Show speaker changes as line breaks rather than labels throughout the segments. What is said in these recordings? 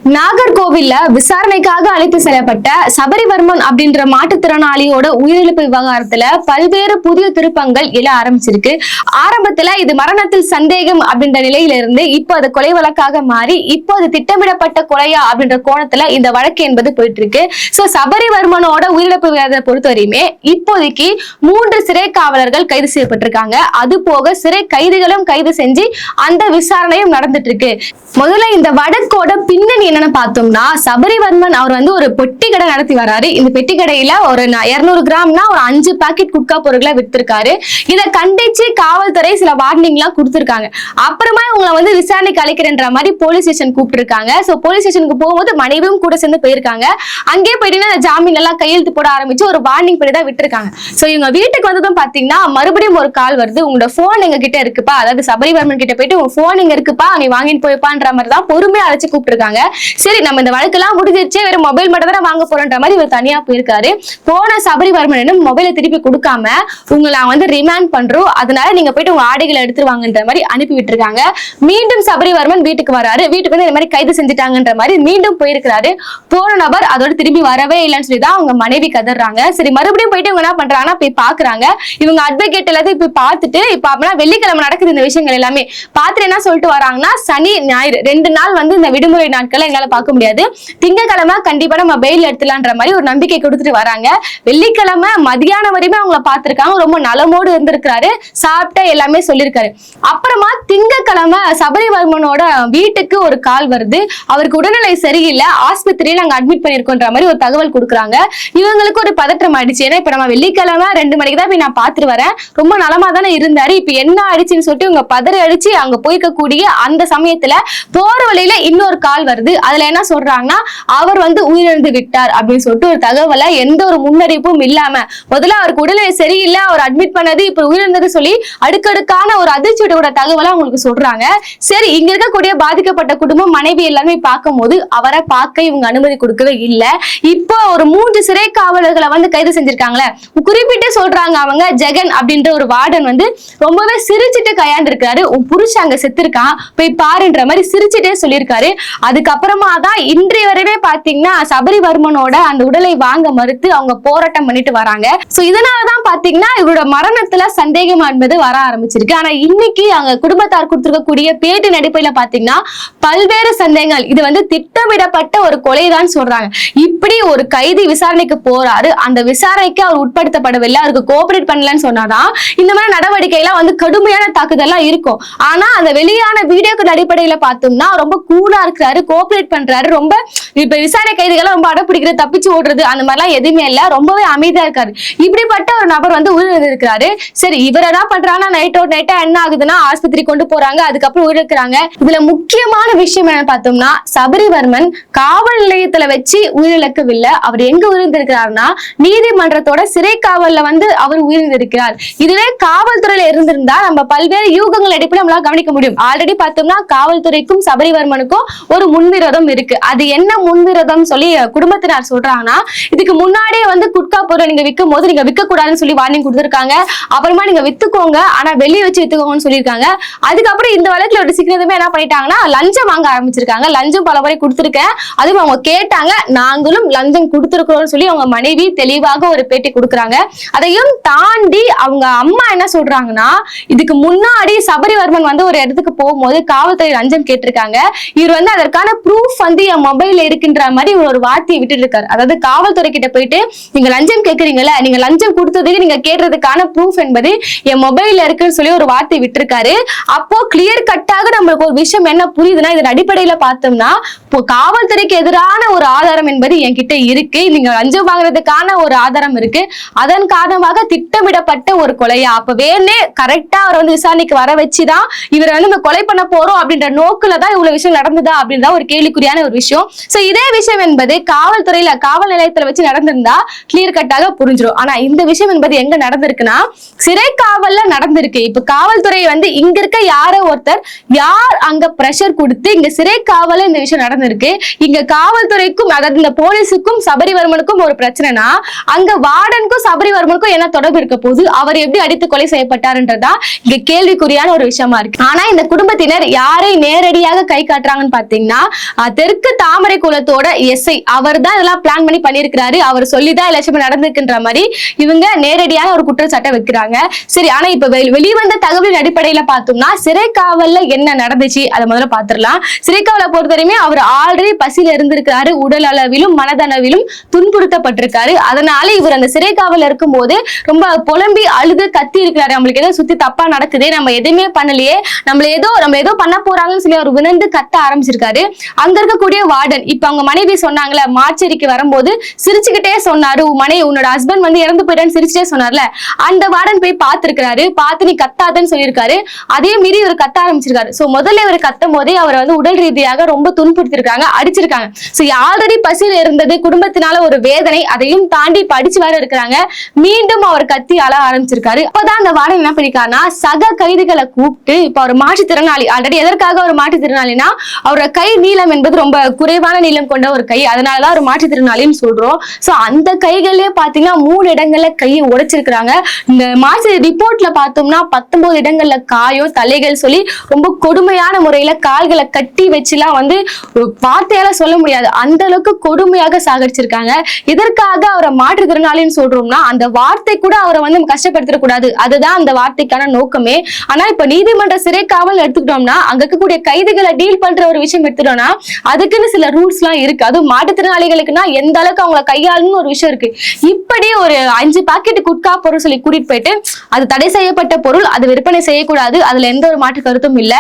நாகர்கோவில்ல விசாரணைக்காக அழைத்து செல்லப்பட்ட சபரிவர்மன் அப்படின்ற மாற்றுத்திறனாளியோட உயிரிழப்பு விவகாரத்துல பல்வேறு புதிய திருப்பங்கள் எழ ஆரம்பிச்சிருக்கு. ஆரம்பத்துல இது மரணத்தில் சந்தேகம் அப்படின்ற நிலையில இருந்து இப்போ அது கொலை வழக்காக மாறி இப்போ அது திட்டமிடப்பட்ட கொலையா அப்படின்ற கோணத்துல இந்த வழக்கு என்பது போயிட்டு இருக்கு. சோ சபரிவர்மனோட உயிரிழப்பு விவகாரத்தை பொறுத்தவரையுமே இப்போதைக்கு 3 சிறை காவலர்கள் கைது செய்யப்பட்டிருக்காங்க. அது போக சிறை கைதிகளும் கைது செஞ்சு அந்த விசாரணையும் நடந்துட்டு இருக்கு. முதல்ல இந்த வழக்கோட பின்னணி என்னன்னு பார்த்தோம்னா, சபரிவர்மன் அவர் வந்து ஒரு பெட்டி கடை நடத்தி வராரு. இந்த பெட்டி கடையில ஒரு 200 கிராம்னா ஒரு 5 பாக்கெட் குட்கா பொருட்களை வித்திருக்காரு. இதை கண்டிச்சு காவல்துறை சில வார்னிங் எல்லாம் கொடுத்திருக்காங்க. அப்புறமா இவங்களை வந்து விசாரணைக்கு அழைக்கிறன்ற மாதிரி போலீஸ் ஸ்டேஷன் கூப்பிட்டுருக்காங்க. சோ போலீஸ் ஸ்டேஷனுக்கு போகும்போது மனைவியும் கூட சேர்ந்து போயிருக்காங்க. அங்கே போயிட்டு ஜாமீன் எல்லாம் கையெழுத்து போட ஆரம்பிச்சு ஒரு வார்னிங் படி தான் விட்டுருக்காங்க. சோ இவங்க வீட்டுக்கு வந்ததும் பாத்தீங்கன்னா மறுபடியும் ஒரு கால் வருது. உங்களோட போன் எங்க கிட்ட இருக்குப்பா, அதாவது சபரிவர்மன் கிட்ட போயிட்டு உங்க போன் எங்க இருக்குப்பா, நீ வாங்கிட்டு போய்ப்பான்ற மாதிரி தான் பொறுமையா அழைச்சு கூப்பிட்டுருக்காங்க. சரி நம்ம இந்த வழக்கெல்லாம் முடிஞ்சிருச்சு, வேற மொபைல் மட்டும் தான் வாங்க போறன்ற மாதிரி இவர் தனியா போயிருக்காரு. போன சபரிவர்மன் மொபைலை திருப்பி கொடுக்காம உங்களை வந்து ரிமாண்ட் பண்றோம், அதனால நீங்க போயிட்டு உங்க ஆடைகளை எடுத்துருவாங்கன்ற மாதிரி அனுப்பி விட்டுருக்காங்க. மீண்டும் சபரிவர்மன் வீட்டுக்கு வராரு. வீட்டுக்கு வந்து இந்த மாதிரி கைது செஞ்சுட்டாங்கன்ற மாதிரி மீண்டும் போயிருக்கிறாரு. போன நபர் அதோட திரும்பி வரவே இல்லைன்னு சொல்லி தான் அவங்க மனைவி கதறாங்க. சரி மறுபடியும் போயிட்டு இவங்க என்ன பண்றாங்கன்னா போய் பாக்குறாங்க. இவங்க அட்வொகேட் எல்லாத்தையும் போய் பார்த்துட்டு இப்ப அப்படின்னா வெள்ளிக்கிழமை நடக்குது இந்த விஷயங்கள் எல்லாமே பார்த்துட்டு என்ன சொல்லிட்டு வராங்கன்னா, சனி ஞாயிறு 2 நாள் வந்து இந்த விடுமுறை நாட்களை எங்களால பார்க்க முடியாது, திங்கக்கிழமை கண்டிப்பா நம்ம பெயில் எடுத்துலான்ற மாதிரி ஒரு நம்பிக்கை கொடுத்துட்டு வராங்க. வெள்ளிக்கிழமை மதியானம் வரையுமே அவங்கள பார்த்திருக்காங்க. ரொம்ப நலமோடு இருந்திருக்கிறாரு, சாப்பிட்ட எல்லாமே சொல்லியிருக்காரு. அப்புறமா திங்கக்கிழமை சபரிவர்மனோட வீட்டுக்கு ஒரு கால் வருது. அவருக்கு உடல்நிலை சரியில்லை, ஆஸ்பத்திரியை நாங்க அட்மிட் பண்ணிருக்கோன்ற மாதிரி ஒரு தகவல் கொடுக்குறாங்க. இவங்களுக்கு ஒரு பதற்றம் ஆயிடுச்சு. ஏன்னா இப்ப நம்ம வெள்ளிக்கிழமை 2 மணிக்கு தான் போய் நான் பார்த்துட்டு வரேன், ரொம்ப நலமா தானே இருந்தாரு, இப்ப என்ன ஆயிடுச்சுன்னு சொல்லிட்டு இவங்க பதறி அடிச்சு அங்க போய்க்கக்கூடிய அந்த சமயத்துல போற வழியில இன்னொரு கால் வருது. அதுல என்ன சொல்றாங்கன்னா, அவர் வந்து உயிரிழந்து விட்டார் அப்படின்னு சொல்லிட்டு ஒரு தகவலை எந்த ஒரு முன்னறிவிப்பும் இல்லாம முதல்ல அவருக்கு உடல்நிலை சரியில்லை, அவர் அட்மிட் பண்ணது, இப்ப உயிரிழந்தது சொல்லி அடுக்கடுக்கான ஒரு அதிர்ச்சியோட தகவலை அவங்களுக்கு சொல்றாங்க. சரி இங்க இருக்கக்கூடிய பாதிக்கப்பட்ட குடும்பம் மனைவி எல்லாமே பார்க்கும் போது அவரை பார்க்க இவங்க அனுமதி கொடுக்கவே இல்லை. இப்போ ஒரு 3 சிறை காவலர்களை வந்து கைது செஞ்சிருக்காங்களே, குறிப்பிட்டு சொல்றாங்க அவங்க ஜெகன் அப்படின்ற ஒரு வார்டன் வந்து ரொம்பவே சிரிச்சுட்டு கையாண்டு இருக்காரு. உன் புருஷன் அங்க செத்துருக்கான் போய் பாருன்ற மாதிரி சிரிச்சுட்டே சொல்லியிருக்காரு. அதுக்கப்புறமா தான் இன்றைய வரைவே பாத்தீங்கன்னா சபரிவர்மனோட அந்த உடலை வாங்க மறுத்து அவங்க போராட்டம் பண்ணிட்டு வராங்க. சோ இதனாலதான் பாத்தீங்கன்னா இவரோட மரணத்துல சந்தேகம் என்பது வர ஆரம்பிச்சிருக்கு. ஆனா இன்னைக்கு அவங்க குடும்பத்தார் கொடுத்திருக்கக்கூடிய பேட்டின் அடிப்படையில பாத்தீங்கன்னா பல்வேறு சந்தேகங்கள், இது வந்து திட்டமிடப்பட்ட ஒரு கொலைதான் சொல்றாங்க. இப்படி ஒரு கைதி விசாரணைக்கு போறாரு, அந்த விசாரணைக்கு அவர் உட்படுத்தப்படவில்லை, அவருக்கு கோஆபரேட் பண்ணலன்னு சொன்னாதான் இந்த மாதிரி நடவடிக்கை எல்லாம் வந்து கடுமையான தாக்குதல்லாம் இருக்கும். ஆனா அந்த வெளியான வீடியோக்கு அடிப்படையில பார்த்தோம்னா ரொம்ப கூலா இருக்கிறாரு, கோஆபரேட் பண்றாரு. ரொம்ப இப்ப விசாரணை கைதிகளை ரொம்ப அடப்பிடிக்கிறது, தப்பிச்சு ஓடுறது அந்த மாதிரிலாம் எதுவுமே இல்ல, ரொம்பவே அமைதியா இருக்காரு. இப்படிப்பட்ட ஒரு நபர் வந்து உயிரிழந்திருக்கிறாரு. சரி இவர் என்ன பண்றாங்கன்னா நைட்டா என்ன ஆகுதுன்னா ஆஸ்பத்திரி கொண்டு போறாங்க, அதுக்கப்புறம் உயிரிழக்கிறாங்க. இதுல முக்கியமான விஷயம் என்ன பார்த்தோம்னா, சபரிவர்மன் காவல் நிலையத்துல வச்சு உயிரிழக்கவில்லை. அவர் எங்க உயிரிழந்திருக்கிறார்னா நீதிமன்றத்தோட சிறை காவல்ல வந்து அவர் உயிரிழந்திருக்கிறார். இதுவே காவல்துறையில இருந்திருந்தா நம்ம பல்வேறு யூகங்கள் அடிப்படையில் நம்மளால கவனிக்க முடியும். ஆல்ரெடி பார்த்தோம்னா காவல்துறைக்கும் சபரிவர்மனுக்கும் ஒரு முன்விரோதம் இருக்கு. அது என்ன முன்விரோதம் சொல்லி குடும்பத்தினர் சொல்றாங்கன்னா, இதுக்கு முன்னாடியே வந்து குட்கா பொருள் நீங்க விற்கும் போது நீங்க விற்க கூடாதுன்னு சொல்லி வார்னிங் கொடுத்திருக்காங்க. அப்புறமா நீங்க வித்துக்கோங்க, ஆனா வெளியே வச்சு வித்துக்கோங்கன்னு சொல்லியிருக்காங்க. அதுக்கப்புறம் இந்த வழக்குல ஒரு சீக்கிரமே என்ன பண்ணிட்டாங்கன்னா லஞ்சம் வாங்க ஆரம்பிச்சிருக்காங்க. லஞ்சம் பல முறை கொடுத்திருக்கேன், அதுவும் அவங்க கேட்டாங்க, நாங்களும் லஞ்சம் கொடுத்திருக்கிறோம்னு சொல்லி அவங்க மனைவி தெளிவாக ஒரு பேட்டி கொடுக்குறாங்க. அதையும் தாண்டி அவங்க அம்மா என்ன சொல்றாங்கன்னா, இதுக்கு முன்னாடி சபரிவர்மன் வந்து ஒரு இடத்துக்கு போகும்போது காவல்துறை லஞ்சம் கேட்டிருக்காங்க, இவர் வந்து அதற்கான ப்ரூஃப் வந்து என் மொபைல்ல இருக்குன்ற மாதிரி ஒரு வார்த்தையை விட்டுட்டு இருக்காரு. அதாவது காவல்துறை கிட்ட போயிட்டு நீங்க லஞ்சம் கேட்கறீங்கல்ல, நீங்க லஞ்சம் கொடுத்ததுக்கு நீங்க கேட்டதுக்கான ப்ரூஃப் என்பது என் மொபைல்ல இருக்குன்னு சொல்லி ஒரு வார்த்தை விட்டுருக்காரு. அப்போ கிளியர் கட்டாக நம்மளுக்கு ஒரு விஷயம் என்ன புரியுதுன்னா, இதன் அடிப்படையில பார்த்தோம்னா காவல்துறைக்கு எதிரான ஒரு ஆதாரம் என்பது என்கிட்ட இருக்கு, நீங்க லஞ்சம் வாங்குறதுக்கான ஒரு ஆதாரம் இருக்கு, அதன் காரணமாக திட்டமிடப்பட்ட ஒரு கொலையா, அப்ப வேணே கரெக்டா அவர் வந்து விசாரணைக்கு வர வச்சுதான் இவரை வந்து நம்ம கொலை பண்ண போறோம் அப்படின்ற நோக்குல தான் இவ்வளவு விஷயம் நடந்ததா அப்படின்றத ஒரு கேள்விக்குறியான ஒரு விஷயம். சோ இதே விஷயம் என்பது காவல்துறையில காவல் நிலையத்துல வச்சு நடந்திருந்தா கிளியர் கட்டாக புரிஞ்சிடும். ஆனா இந்த விஷயம் என்பது எங்க நடந்திருக்குன்னா சிறை காவல்ல நடந்திருக்கு. இப்ப காவல்துறை வந்து இங்க இருக்க யாரோ ஒருத்தர் யார் அங்க பிரஷர் கொடுத்து இங்க சிறை காவல இந்த விஷயம் நடந்திருக்கு. இங்க காவல்துறைக்கும் அதாவது இந்த போலீஸுக்கும் சபரிவர்மனுக்கும் ஒரு பிரச்சனைனா அங்க வார்டனுக்கும் சபரிவர்மனுக்கும் என்ன தொடர்பு இருக்க போது, அவர் எப்படி அடித்து கொலை செய்யப்பட்டாருன்றதா இங்க கேள்விக்குறியான ஒரு விஷயமா இருக்கு. ஆனா இந்த குடும்பத்தினர் யாரை நேரடியாக கை காட்டுறாங்கன்னு பாத்தீங்கன்னா தெற்கு தாமரை குளத்தோட எஸ்ஐ அவர் தான் இதெல்லாம் பிளான் பண்ணி பண்ணிருக்கிறாரு, அவர் சொல்லிதான் எல்லாமே நடந்திருக்குன்ற மாதிரி இவங்க நேரடியான ஒரு குற்றச்சாட்டை வைக்கிறாங்க. சரி, ஆனா இப்ப வெளிவந்த தகவலின் அடிப்படையில பார்த்தோம்னா சிறை காவல்ல என்ன நடந்துச்சு அதை முதல்ல பாத்துடலாம். சிறை காவலை பொறுத்தவரையுமே அவர் ஆல்ரெடி பசியில இருந்திருக்கிறாரு, உடல் அளவிலும் மனதளவிலும் துன்புறுத்தப்பட்டிருக்காரு. அதனால இவர் அந்த சிறை காவல் இருக்கும் போது ரொம்ப புலம்பி அழுது கத்தி இருக்கிறாரு. நம்மளுக்கு ஏதோ சுத்தி தப்பா நடக்குது, நம்ம எதுவுமே பண்ணலையே, நம்ம ஏதோ பண்ண போறாங்கன்னு சொல்லி அவர் விழுந்து கத்த ஆரம்பிச்சிருக்காரு. அங்க இருக்கக்கூடிய வார்டன் இப்ப அவங்க மனைவி சொன்னாங்கல்ல, மாச்சேரிக்கு வரும்போது சிரிச்சுக்கிட்டே சொன்னாரு, உன்னோட ஹஸ்பண்ட் வந்து இறந்து போயிட்டான்னு சிரிச்சுட்டே சொன்னார்ல, அந்த வார்டன் போய் பார்த்திருக்காரு. பார்த்து நீ கத்தாதன்னு சொல்லியிருக்காரு. அதே மீறி இவர் கத்த ஆரம்பிச்சிருக்காரு. சோ முதல்ல இவர் கத்தும் போதே அவர் வந்து உடல் ரீதியாக ரொம்ப துன்புறுத்திருக்காங்க, அடிச்சிருக்காங்க. சோ ஆல்ரெடி பசியில் இருந்தது, குடும்பத்தினால ஒரு வேதனை, அதையும் தாண்டி படிச்சு வர இருக்கிறாங்க. மீண்டும் அவர் கத்தி அழ ஆரம்பிச்சிருக்காரு. அப்பதான் அந்த வார்டன் என்ன பண்ணிருக்காருன்னா சக கைதிகளை கூப்பிட்டு, இப்ப அவர் மாற்றுத்திறனாளி, ஆல்ரெடி எதற்காக ஒரு மாற்றுத்திறனாளினா அவரோட கை நீளம் என்பது ரொம்ப குறைவான நீளம் கொண்ட ஒரு கை, அதனாலதான் ஒரு மாற்றுத்திறனாளின்னு சொல்றோம். சோ அந்த கைகளே பாத்தீங்கன்னா 3 இடங்கள்ல கையை உடைச்சிருக்கிறாங்க. இந்த மாற்று ரிப்போர்ட்ல பார்த்தோம்னா 19 இடங்கள்ல காயம், தலைகள் சொல்லி ரொம்ப கொடுமையான முறையில கால்களை கட்டி வச்சுலாம் வந்து வார்த்தையால சொல்ல முடியாது, அந்த அளவுக்கு கொடுமையாக சாகடிச்சிருக்காங்க. இதற்காக அவரை மாற்றுத்திறனாளின்னு சொல்றோம்னா அந்த வார்த்தை கூட அவரை வந்து கஷ்டப்படுத்திடக்கூடாது, அதுதான் அந்த வார்த்தைக்கான நோக்கமே. ஆனா இப்ப நீதிமன்ற சிறை காவல் எடுத்துக்கிட்டோம்னா அங்க இருக்கக்கூடிய கைதிகளை டீல் பண்ற ஒரு விஷயம் எடுத்துட்டோம்னா அதுக்குன்னு சில ரூல்ஸ் எல்லாம் இருக்கு. அதுவும் மாற்றுத்திறனாளிகளுக்குன்னா எந்த அளவுக்கு அவங்களை கையாளணும்னு ஒரு விஷயம் இருக்கு. இப்படி ஒரு 5 பாக்கெட் குட்கா பொருள் சொல்லி கூட்டிட்டு போயிட்டு அது தடை செய்யப்பட்ட பொருள், அது விற்பனை செய்யக்கூடாது, அதுல எந்த ஒரு மாற்று கருத்தும் இல்ல.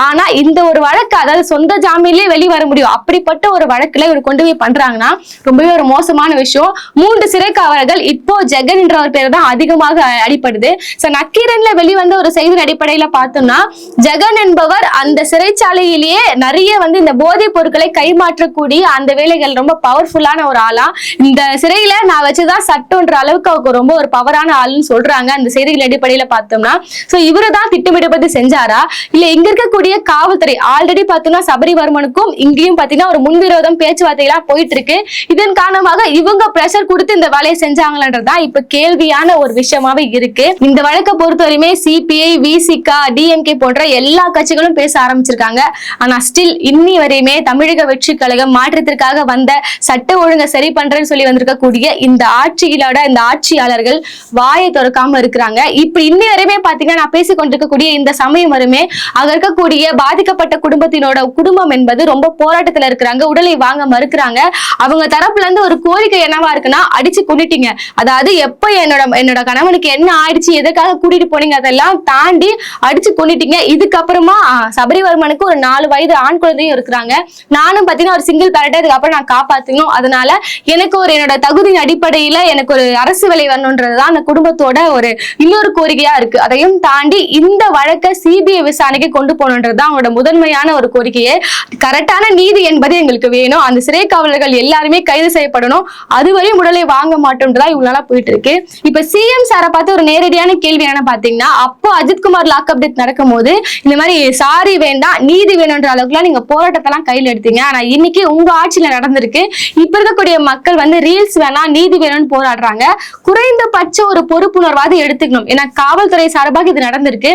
ஆனா இந்த ஒரு வழக்கு, அதாவது சொந்த ஜாமீன்லயே வெளியே வர முடியும் அப்படிப்பட்ட ஒரு வழக்குல இவர் கொண்டு போய் பண்றாங்கன்னா ரொம்பவே ஒரு மோசமான விஷயம். 3 சிறை காவலர்கள் இப்போ ஜெகன் என்ற ஒரு பேர் தான் அதிகமாக அடிப்படுது. நக்கீரன்ல வெளிவந்த ஒரு செய்தியின் அடிப்படையில பார்த்தோம்னா ஜெகன் என்பவர் அந்த சிறைச்சாலையிலேயே நிறைய வந்து இந்த போதைப் பொருட்களை கைமாற்றக்கூடிய அந்த வேலைகள் ரொம்ப பவர்ஃபுல்லான ஒரு ஆளா, இந்த சிறையில நான் வச்சுதான் சட்டம்ன்ற அளவுக்கு அவங்க ரொம்ப ஒரு பவரான ஆளுன்னு சொல்றாங்க அந்த செய்திகள் அடிப்படையில பார்த்தோம்னா. சோ இவரு தான் திட்டமிடப்பட்டு செஞ்சாரா இல்ல இங்க இருக்கக்கூடிய காவல்துறை ஆல்ரெடி பார்த்தோம்னா சபரிவர்மனுக்கும் இங்கேயும் பாத்தீங்கன்னா ஒரு முன்விரோதம் பேச்சுவார்த்தைகளா போயிட்டு இருக்கு, இதன் காரணமாக இவங்க பிரஷர் கொடுத்து இந்த வேலையை செஞ்சாங்களன்றதுதான் இப்ப கேள்வியான ஒரு விஷயமாவே இருக்கு. இந்த வழக்கை பொறுத்தவரையுமே சிபிஐ, விசிகா, டிஎம்கே போன்ற எல்லா கட்சிகளும் பேச ஆரம்பிச்சிருக்காங்க. ஆனா ஸ்டில் இன்னி வரையுமே தமிழக வெற்றி கழகம் மாற்றத்திற்காக வந்த சட்ட ஒழுங்கை சரி பண்றேன்னு சொல்லி வந்திருக்கக்கூடிய இந்த ஆட்சியாளர்கள் வாயை திறக்காம இருக்கிறாங்க. இப்ப இன்னி வரையுமே பாத்தீங்கன்னா நான் பேசிக் கொண்டிருக்கக்கூடிய இந்த சமயம் வருமே அங்க இருக்கக்கூடிய பாதிக்கப்பட்ட குடும்பத்தினோட குடும்பம் என்பது ரொம்ப போராட்டத்துல இருக்கிறாங்க, உடலை வாங்க மறுக்கிறாங்க. அவங்க தரப்புல இருந்து ஒரு கோரிக்கை என்னவா இருக்குன்னா, அடிச்சு கொண்டுட்டீங்க, அதாவது எப்ப என்னோட கணவனுக்கு என்ன ஆயிடுச்சு, எதுக்காக கூட்டிட்டு போனீங்க, அதெல்லாம் தாண்டி அடிச்சு கொண்டுட்டீங்க. இதுக்கப்புறமா சபரிவர்மனுக்கு ஒரு 4 வயது ஆண் குழந்தையும் இருக்கிறாங்க, நானும் பாத்தீங்கன்னா ஒரு சிங்கிள் பேரண்ட், இதுக்கப்புறம் நான் காப்பாத்தணும், அதனால எனக்கு ஒரு என்னோட தகுதியின் அடிப்படையில எனக்கு ஒரு அரசு வேலை வரணும்ன்றதுதான் அந்த குடும்பத்தோட ஒரு இன்னொரு கோரிக்கையா இருக்கு. அதையும் தாண்டி இந்த வழக்கை சிபிஐ விசாரணைக்கு கொண்டு போகணுன்றதுதான் அவங்களோட முதன்மையான ஒரு கோரிக்கையே. கரெக்டான நீதி என்பது எங்களுக்கு வேணும், அந்த சிறை காவலர்கள் எல்லாருமே கைது செய்யப்படணும், அதுவரையும் உடலை வாங்க மாட்டோம்ன்றதா இவ்வளவு நாளா போயிட்டு இருக்கு. இப்ப சிஎம் சாரை பார்த்து ஒரு நேரடியான கேள்வி என்ன பாத்தீங்கன்னா, அப்போ அஜித்குமார் லாக்அப் டெத் நடக்கும் போது இந்த மாதிரி சாரி வேண்டாம் நீதி வேணும்ன்ற அளவுக்குலாம் நீங்க போராட்டத்தெல்லாம் கையில் எடுத்தீங்க, ஆனா இன்னைக்கு உங்க ஆட்சியில நடந்திருக்கு, இப்ப இருக்கக்கூடிய மக்கள் வந்து ரீல்ஸ் வேணாம் நீதி வேணும்னு போராடுறாங்க, குறைந்தபட்ச ஒரு பொறுப்புணர்வாது எடுத்துக்கணும், ஏன்னா காவல்துறை சார்பாக இது நடந்திருக்கு.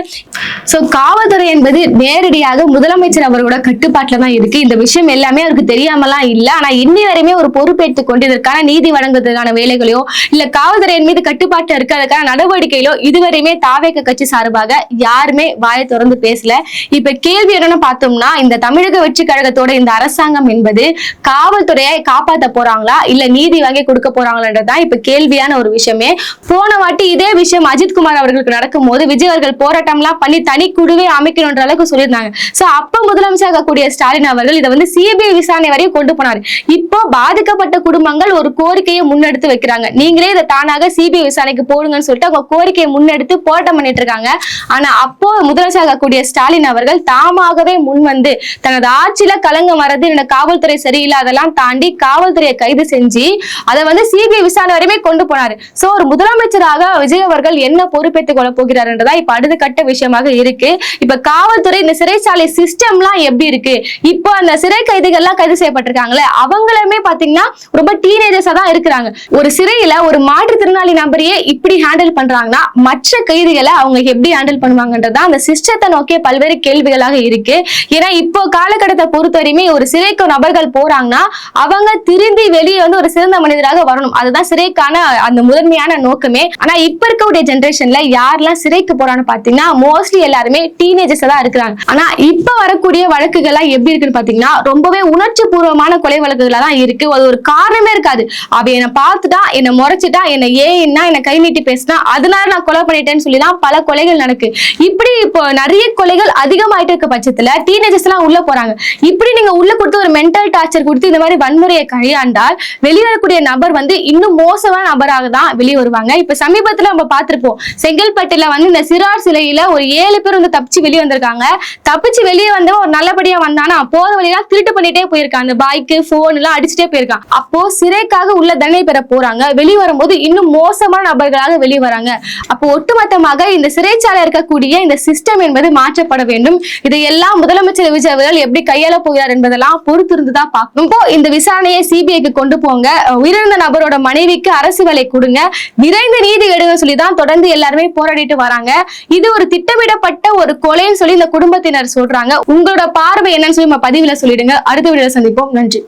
சோ காவல்துறை என்பது நேரடியாக முதலமைச்சர் அவரோட கட்டுப்பாட்டுல தான் இருக்கு. இந்த விஷயம் எல்லாமே அவருக்கு தெரியாமலாம் இல்ல, ஆனா இன்னி வரையுமே ஒரு பொறுப்பேற்றுக் கொண்டு இதற்கான நீதி வழங்குவதற்கான வேலைகளையோ இல்ல காவல்துறையின் மீது கட்டுப்பாட்டு இருக்க அதற்கான நடவடிக்கைகளோ இதுவரையுமே தாவேக கட்சி சார்பாக யாருமே வாயை திறந்து பேசல. இப்ப கேள்வி என்னன்னு பார்த்தோம்னா, இந்த தமிழக வெற்றி கழகத்தோட இந்த அரசாங்கம் என்பது காவல்துறையை காப்பாற்ற போறாங்களா இல்ல நீதி வாங்கி கொடுக்க போறாங்களான்றதுதான் இப்ப கேள்வியான ஒரு விஷயமே. போன வாட்டி இதே விஷயம் அஜித்குமார் அவர்களுக்கு நடக்கும் போது விஜய் அவர்கள் போராட்டம் எல்லாம் பண்ணி தனி குழுவே அமைக்கணும்ன்ற அளவுக்கு சொல்லியிருந்தாங்க. சோ அப்ப முதலமைச்சர் கூடிய ஸ்டாலின் அவர்கள் இதை வந்து சிபிஐ விசாரணை வரையும் கொண்டு போனாரு. இப்போ பாதிக்கப்பட்ட குடும்பங்கள் ஒரு கோரிக்கையை முன்னெடுத்து வைக்கிறாங்க, நீங்களே இதை தானாக சிபிஐ விசாரணைக்கு போடுங்கன்னு சொல்லிட்டு அவங்க கோரிக்கையை முன்னெடுத்து போராட்டம் பண்ணிட்டு இருக்காங்க. ஆனா அப்போ முதலமைச்சர் கூடிய ஸ்டாலின் அவர்கள் தாமாகவே முன் வந்து தனது ஆட்சியில கலங்க வரது இந்த காவல்துறை சரியில்லை, அதெல்லாம் தாண்டி காவல்துறையை கைது செஞ்சு அதை வந்து சிபிஐ விசாரணை வரையுமே கொண்டு போனாரு. சோ ஒரு முதலமைச்சராக விஜய் அவர்கள் என்ன பொறுப்பேற்றுக் கொள்ள போகிறார் என்றதா இப்ப அடுத்த கட்ட விஷயமாக இருக்கு. இப்ப காவல்துறை இந்த சிறைச்சாலை சிஸ்டம் எல்லாம் எப்படி இருக்கு, இப்போ அந்த சிறை கைதிகள் எல்லாம் கைது செய்யப்பட்டிருக்காங்களே அவங்களுமே பாத்தீங்கன்னா ரொம்ப டீனேஜர்ஸா தான் இருக்கிறாங்க. ஒரு சிறையில ஒரு மாற்றுத்திறனாளி நபரையே இப்படி ஹேண்டில் பண்றாங்கன்னா மற்ற கைதிகளை அவங்க எப்படி ஹேண்டில் பண்ணுவாங்கன்றதா அந்த சிஸ்டத்தை நோக்கிய பல்வேறு கேள்விகளாக இருக்கு. ஏன்னா இப்போ காலகட்டத்தை பொறுத்தவரை எப்பயுமே ஒரு சிறைக்கு நபர்கள் போறாங்கன்னா அவங்க திருந்தி வெளியே வந்து ஒரு சிறந்த மனிதராக வரணும். அதுதான் சிறைக்கான அந்த முதன்மையான நோக்கமே. ஆனா இப்ப இருக்கக்கூடிய ஜெனரேஷன்ல யாரெல்லாம் சிறைக்கு போறான்னு பாத்தீங்கன்னா மோஸ்ட்லி எல்லாருமே டீனேஜர்ஸ் தான் இருக்கிறாங்க. ஆனா இப்ப வரக்கூடிய வழக்குகள்லாம் எப்படி இருக்குன்னு பாத்தீங்கன்னா ரொம்பவே உணர்ச்சி பூர்வமான கொலை வழக்குகளா தான் இருக்கு. அது ஒரு காரணமே இருக்காது. அவ என்னை பார்த்துட்டா, என்னை முறைச்சிட்டா, என்னை ஏன்னா என்னை கை நீட்டி பேசினா அதனால நான் கொலை பண்ணிட்டேன்னு சொல்லிதான் பல கொலைகள் நடக்கு. இப்படி இப்போ நிறைய கொலைகள் அதிகமாயிட்டு இருக்க பட்சத்துல டீனேஜர்ஸ் எல்லாம் உள்ள போறாங்க. இப்படி நீங்க உள்ள கொடுத்து ஒரு மென்டல் டார்ச்சர் கொடுத்து இந்த மாதிரி வன்முறையை கையாண்டால் வெளிவரக்கூடிய நபர் வந்து இன்னும் மோசமான நபராக தான் வெளியே வருவாங்க. இப்ப சமீபத்துல நம்ம பார்த்திருப்போம், செங்கல்பட்டுல வந்து இந்த சிறார் சிலையில ஒரு 7 பேர் வந்து தப்பிச்சு வெளியே வந்திருக்காங்க. தப்பிச்சு வெளியே வந்தவன் ஒரு நல்லபடியா வந்தானா போற வழியெல்லாம் திருட்டு பண்ணிட்டே போயிருக்கான். அந்த பைக்கு போன் எல்லாம் அடிச்சுட்டே போயிருக்கான். அப்போ சிறைக்காக உள்ள தண்டனை பெற போறாங்க. வெளியே வரும்போது இன்னும் மோசமான நபர்களாக வெளியே வராங்க. அப்போ ஒட்டுமொத்தமாக இந்த சிறைச்சாலை இருக்கக்கூடிய இந்த சிஸ்டம் என்பது மாற்றப்பட வேண்டும். இதையெல்லாம் முதலமைச்சர் விஜய் அவர்கள் எப்படி கையாள போகிறார் என்பதெல்லாம் பொறுத்திருந்துதான் பார்க்கணும். இப்போ இந்த விசாரணையை சிபிஐக்கு கொண்டு போங்க, உயிரிழந்த நபரோட மனைவிக்கு அரசு வேலை கொடுங்க, விரைந்து நீதி எடுங்க சொல்லிதான் தொடர்ந்து எல்லாருமே போராடிட்டு வராங்க. இது ஒரு திட்டமிடப்பட்ட ஒரு கொலைன்னு சொல்லி இந்த குடும்பத்தினர் சொல்றாங்க. உங்களோட பார்வை என்னன்னு சொல்லி பதிவுல சொல்லிடுங்க. அடுத்த வீடியோல சந்திப்போம். நன்றி.